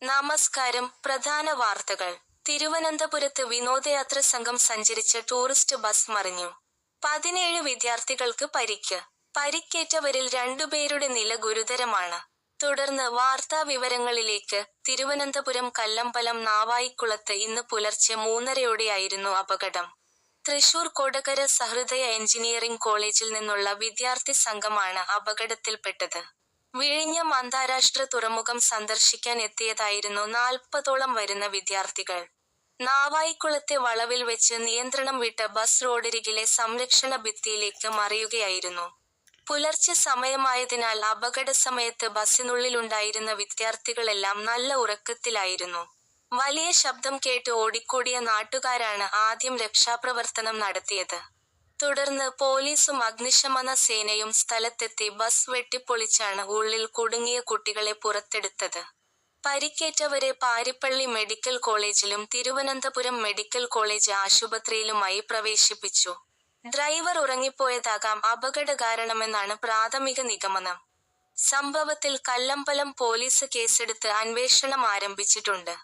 നമസ്കാരം. പ്രധാന വാർത്തകൾ. തിരുവനന്തപുരത്ത് വിനോദയാത്ര സംഘം സഞ്ചരിച്ച ടൂറിസ്റ്റ് ബസ് മറിഞ്ഞു. 17 വിദ്യാർത്ഥികൾക്ക് പരിക്ക്. പരിക്കേറ്റവരിൽ 2 പേരുടെ നില ഗുരുതരമാണ്. തുടർന്ന് വാർത്താ വിവരങ്ങളിലേക്ക്. തിരുവനന്തപുരം കല്ലമ്പലം നാവായിക്കുളത്ത് ഇന്ന് പുലർച്ചെ 3:30-യോടെയായിരുന്നു അപകടം. തൃശൂർ കൊടകര സഹൃദയ എഞ്ചിനീയറിംഗ് കോളേജിൽ നിന്നുള്ള വിദ്യാർത്ഥി സംഘമാണ് അപകടത്തിൽപ്പെട്ടത്. വിഴിഞ്ഞം അന്താരാഷ്ട്ര തുറമുഖം സന്ദർശിക്കാൻ എത്തിയതായിരുന്നു 40ഓളം വരുന്ന വിദ്യാർത്ഥികൾ. നാവായിക്കുളത്തെ വളവിൽ വെച്ച് നിയന്ത്രണം വിട്ട ബസ് റോഡരികിലെ സംരക്ഷണ ഭിത്തിയിലേക്ക് മറിയുകയായിരുന്നു. പുലർച്ചെ സമയമായതിനാൽ അപകടസമയത്ത് ബസിനുള്ളിലുണ്ടായിരുന്ന വിദ്യാർത്ഥികളെല്ലാം നല്ല ഉറക്കത്തിലായിരുന്നു. വലിയ ശബ്ദം കേട്ട് ഓടിക്കൂടിയ നാട്ടുകാരാണ് ആദ്യം രക്ഷാപ്രവർത്തനം നടത്തിയത്. തുടർന്ന് പോലീസും അഗ്നിശമന സേനയും സ്ഥലത്തെത്തി ബസ് വെട്ടിപ്പൊളിച്ചാണ് ഉള്ളിൽ കുടുങ്ങിയ കുട്ടികളെ പുറത്തെടുത്തത്. പരിക്കേറ്റവരെ പാരിപ്പള്ളി മെഡിക്കൽ കോളേജിലും തിരുവനന്തപുരം മെഡിക്കൽ കോളേജ് ആശുപത്രിയിലുമായി പ്രവേശിപ്പിച്ചു. ഡ്രൈവർ ഉറങ്ങിപ്പോയതാകാം അപകട കാരണമെന്നാണ് പ്രാഥമിക നിഗമനം. സംഭവത്തിൽ കല്ലമ്പലം പോലീസ് കേസെടുത്ത് അന്വേഷണം ആരംഭിച്ചിട്ടുണ്ട്.